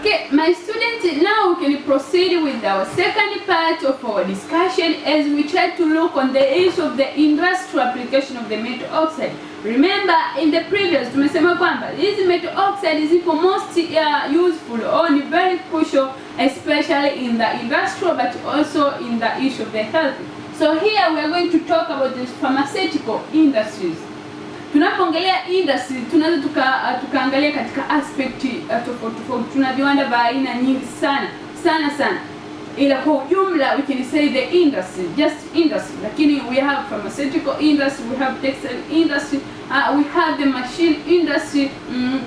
Okay, my students, now we can proceed with our second part of our discussion as we try to look on the issue of the industrial application of the metal oxide. Remember, in the previous, tumesema kwamba these metal oxide is most useful or very crucial, especially in the industrial but also in the issue of the health. So here we are going to talk about the pharmaceutical industries. Tunapoongelea industry tunaweza tukaangalia katika aspect tofauti. Tuna viwanda vya aina nyingi sana. Ila kwa ujumla we can say the industry, just industry. Lakini we have pharmaceutical industry, we have textile industry, we have the machine industry,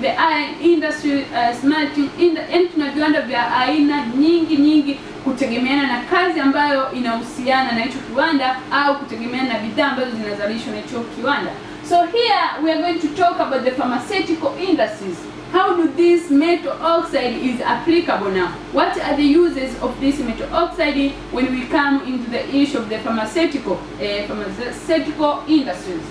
the iron industry, smelting industry. Tuna viwanda vya aina nyingi kutegemeana na kazi ambayo inahusiana na hicho kiwanda au kutegemeana na bidhaa ambazo zinazalishwa na hicho kiwanda. So here we are going to talk about the pharmaceutical industries. How do this metal oxide is applicable now? What are the uses of this metal oxide when we come into the issue of the pharmaceutical industries?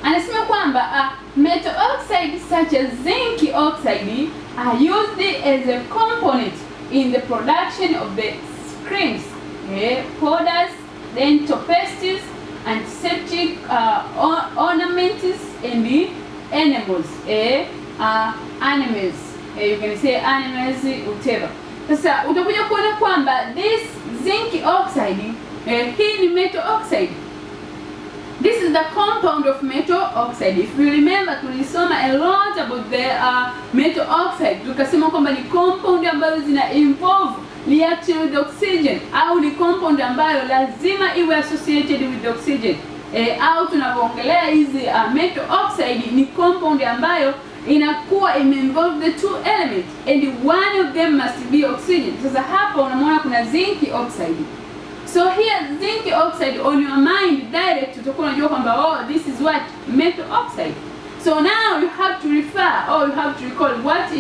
Anasema kwamba metal oxide such as zinc oxide are used as a component in the production of the creams, powders, dental pastes, antiseptic ornaments and the animals. You can say animals, whatever. Sasa utakuja kuona kwamba this zinc oxide, hii ni metal oxide. This is the compound of metal oxide. If you remember, tulisoma a lot about the metal oxide. Tukasema kwamba ni compound ambayo zina involve reaction with oxygen au ni compound ambayo lazima iwe associated with oxygen. Au tunapoongelea hizi metal oxide ni compound ambayo inakuwa involve the two elements and one of them must be oxygen. Sasa hapa unamwona kuna zinc oxide. So here zinc oxide, on your mind direct utakuwa unajua kwamba this is what metal oxide. So now you have to refer or you have to recall what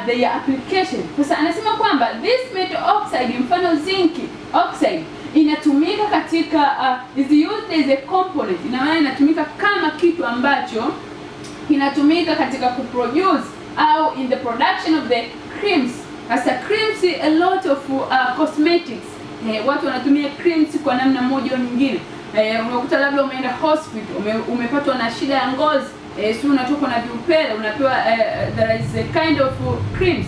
their application. Sasa anasema kwamba this metal oxide, mfano zinc oxide, inatumika katika is used as a component. Ina maana inatumika kama kitu ambacho kinatumika katika kuproduce au in the production of the creams. Sasa creams, a lot of cosmetics. Watu wanatumia creams kwa namna moja au nyingine. Unakuta labda umeenda hospital, umepatwa na shida ya ngozi, sio unatoka na viupele, unapewa there is a kind of creams.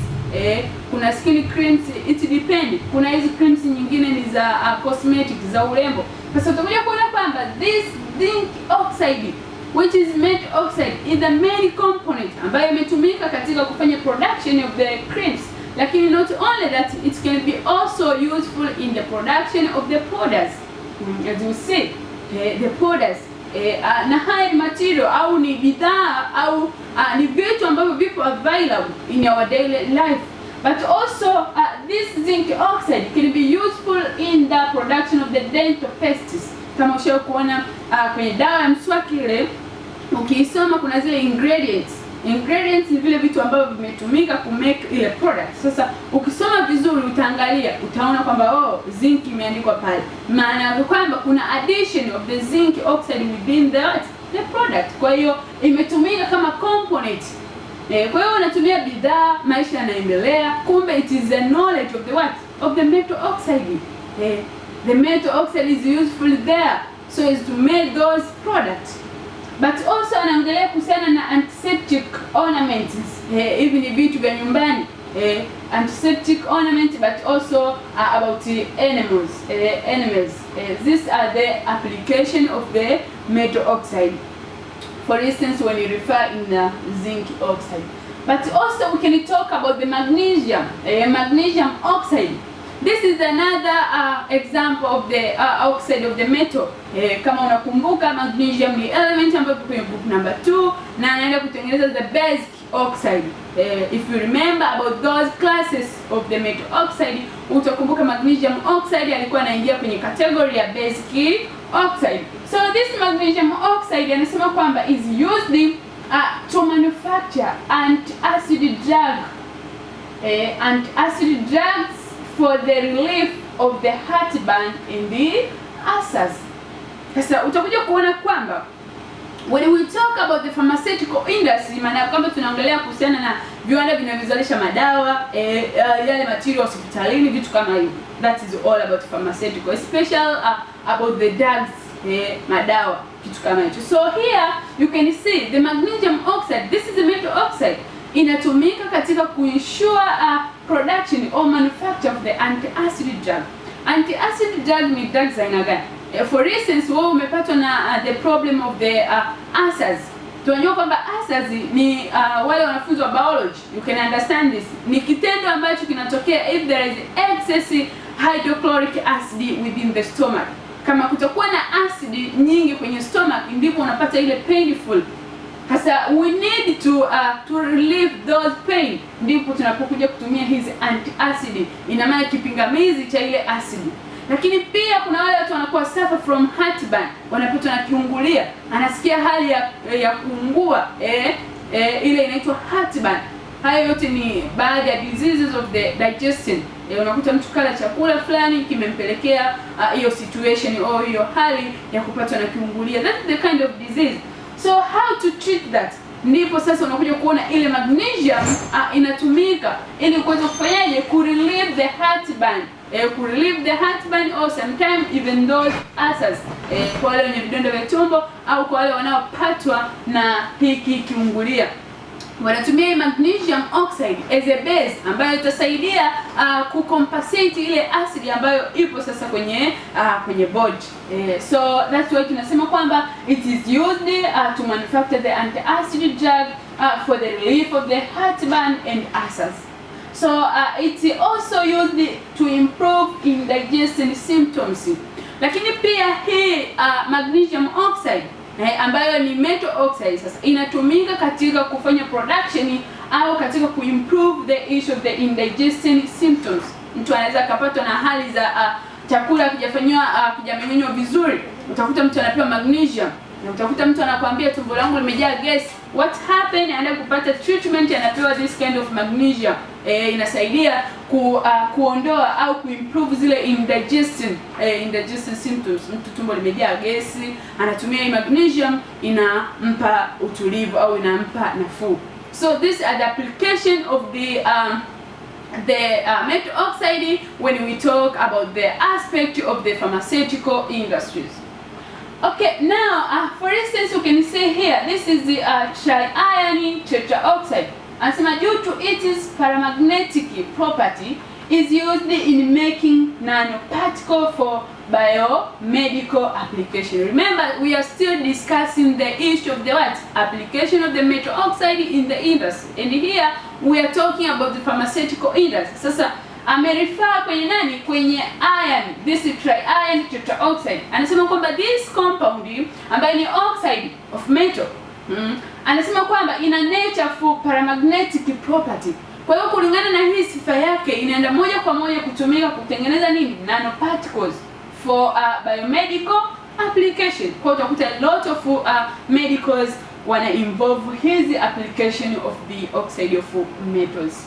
Kuna skin creams, it depend. Kuna hizi creams nyingine ni za cosmetics, za urembo. Sasa utakuja kuona kwamba this zinc oxide, which is metal oxide, is the main component ambayo imetumika katika kufanya production of the creams. Lakini not only that, it can be also useful in the production of the powders. As you see, the powders, na high material au ni bidhaa au ni vitu ambavyo vipo available in our daily life. But also this zinc oxide can be useful in the production of the dental pastes. Kama ushawahi kuona kwenye dawa ya mswaki ile, ukisoma kuna zile ingredients ni vile vitu ambavyo vimetumika ku make ile product. Sasa ukisoma vizuri utaangalia, utaona kwamba zinc imeandikwa pale. Maana yake kwamba kuna addition of the zinc oxide within the product. Kwa hiyo imetumika kama component. Kwa hiyo unatumia bidhaa, maisha yanaendelea. Kumbe it is the knowledge of the what? Of the metal oxide. The metal oxide is useful there so as to make those products. But also anaongelea kuhusiana na antiseptic ornaments, hivi ni vitu vya nyumbani, antiseptic ornament, but also about animals. These are the application of the metal oxide. For instance, when you refer in the zinc oxide. But also we can talk about the magnesium oxide. This is another example of the oxide of the metal. Kama unakumbuka, magnesium ni element ambayo kwenye book number 2 na anaenda kutengeneza the basic oxide. If you remember about those classes of the metal oxide, utakumbuka magnesium oxide alikuwa anaingia kwenye category ya basic oxide. So this magnesium oxide anasema kwamba is used to manufacture antacid drugs for the relief of the heartburn in the ulcers. Sasa utakuja kuona kwamba when we talk about the pharmaceutical industry, maana kwamba tunaongelea kuhusiana viwanda vinavyozalisha madawa, yale material hospitalini, vitu kama hivyo. That is all about pharmaceutical, especially about the drugs, madawa, kitu kama hicho. So here you can see the magnesium oxide, this is the metal oxide, inatumika katika kuensure production or manufacture of the anti-acid drug. Anti-acid drug ni drugs aina gani? For instance, wewe umepatwa na the problem of the ulcers. Tunajua kwamba ulcers ni wale wanafunzi wa biology, you can understand this. Ni kitendo ambacho kinatokea if there is excess hydrochloric acid within the stomach. Kama kutakuwa na acid nyingi kwenye stomach, ndipo unapata ile painful. Sasa we need to relieve those pain, ndipo tunapokuja kutumia hizi anti-acid. Ina maana kipingamizi cha ile acid. Lakini pia kuna wale watu wanakuwa suffer from heartburn, wanapatwa na kiungulia, anasikia hali ya kuungua, ile inaitwa heartburn. Hayo yote ni baadhi ya diseases of the digestion. Unakuta mtu kala chakula fulani kimempelekea hiyo situation au hiyo hali ya kupatwa na kiungulia. That's the kind of disease. So how to treat that? Ndipo sasa unakuja kuona ile magnesium inatumika ili kuweza kufanyaje, ku relieve the heartburn, ku relieve the heartburn or sometimes even those ulcers, kwa wale wenye vidonda vya tumbo au kwa wale wanaopatwa na hiki kiungulia. Wanatumia magnesium oxide as a base ambayo itasaidia kucompensate ile acid ambayo ipo sasa kwenye body. So that's why tunasema kwamba it is used to manufacture the anti-acid drug for the relief of the heartburn and ulcers. So it's also used to improve indigestion symptoms. Lakini pia hii magnesium oxide ambayo ni metal oxide sasa inatumika katika kufanya production au katika kuimprove the issue of the indigestion symptoms. Mtu anaweza kupatwa na hali za chakula kijameng'enywa vizuri, utakuta mtu anapewa magnesium, na utakuta mtu anakuambia tumbo langu limejaa gas. What happened? Anaenda kupata treatment, anapewa this kind of magnesium. Inasaidia kuondoa au kuimprove zile indigestion symptoms. Mtu tumbo limejaa gesi, anatumia magnesium, inampa utulivu au inampa nafuu. So these are the application of the metal oxide when we talk about the aspect of the pharmaceutical industries. Okay, now for instance you can say here this is the tri-iron tetraoxide. Anasema due to its paramagnetic property is used in making nanoparticle for biomedical application. Remember, we are still discussing the issue of the application of the metal oxide in the industry, and here we are talking about the pharmaceutical industry. Sasa amerefer kwenye nani? Kwenye iron, this is tri-iron tetraoxide. Anasema kwamba this compound ambayo ni oxide of metal, anasema kwamba ina nature for paramagnetic property. Kwa hiyo kulingana na hii sifa yake inaenda moja kwa moja kutumika kutengeneza nini? Nanoparticles for biomedical application. Kwa hiyo utakuta a lot of medicals wana involve his application of the oxide of metals.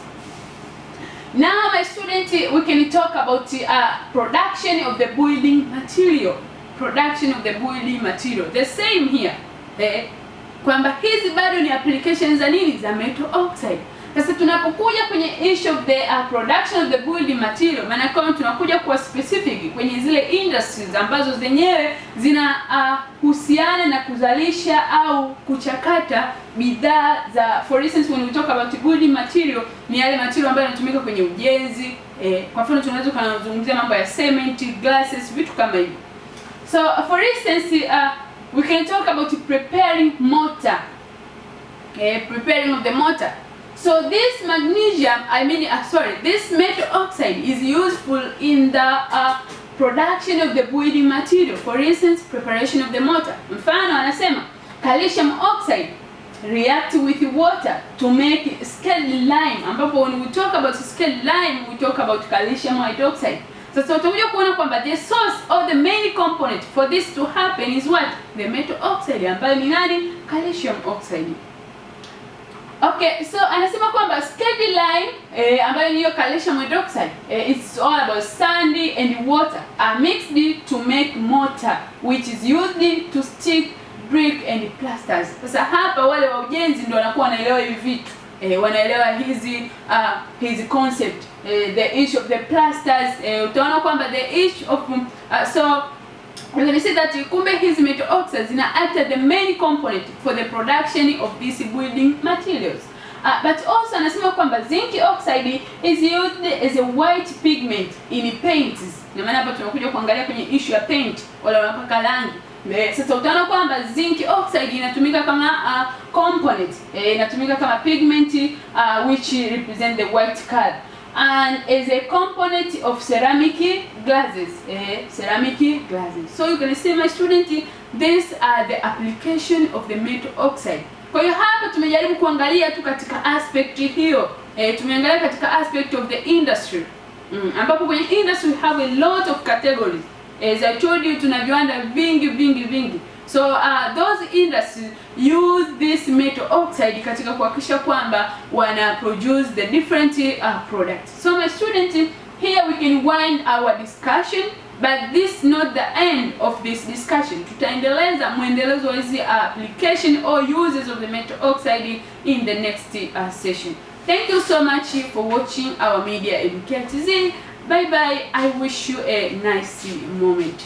Now my student, we can talk about production of the building material. Production of the building material. The same here. Kwamba hizi bado ni applications za nini? Za metal oxide. Sasa tunapokuja kwenye issue of the production of the building material, maana kama tunakuja kwa specific kwenye zile industries ambazo zenyewe zina husiana na kuzalisha au kuchakata bidhaa za, for instance when we talk about building material, ni yale material ambayo yanatumika kwenye ujenzi. Kwa mfano tunaweza kuzungumzia mambo ya cement, glasses, vitu kama hivyo. So for instance we can talk about preparing mortar. Preparing of the mortar. So this magnesium, this metal oxide is useful in the production of the building material. For instance, preparation of the mortar. Mfano anasema calcium oxide react with water to make scaled lime. Ambapo when we talk about scaled lime, we talk about calcium hydroxide. Sasa utakuja kuona kwamba the source or the main component for this to happen is what? The metal oxide, ambayo ni nani? Calcium oxide. Okay, so anasema kwamba scaled lime ambayo ni calcium hydroxide, it's all about sand and water are mixed to make mortar, which is used to stick brick and plasters. Sasa hapa wale wa ujenzi ndio wanakuwa wanaelewa hivi vitu. wanaelewa hizi concept, the issue of the plasters. Utaona kwamba the issue of so we're going to see that kumbe hizi metal oxides zina act as the main component for the production of these building materials. But also anasema kwamba zinc oxide is used as a white pigment in paints. Na maana hapa tunakuja kuangalia kwenye issue ya paint, wala wanapaka rangi. Sasa utaona kwamba zinc oxide inatumika kama component, inatumika kama pigment which represent the white color, and as a component of ceramic glasses. So you can see, my student, these are the application of the metal oxide. Kwa hiyo hapa tumejaribu kuangalia tu katika aspect hiyo, tumeangalia katika aspect of the industry, ambapo kwenye industry we have a lot of categories. As I told you, tuna viwanda vingi. So those industries use this metal oxide katika kuhakikisha kwamba wana produce the different products. So my students, here we can wind our discussion, but this is not the end of this discussion. Tutaendeleza muendelezo wa hizi application or uses of the metal oxide in the next session. Thank you so much for watching our Media Educators. Bye bye. I wish you a nice moment.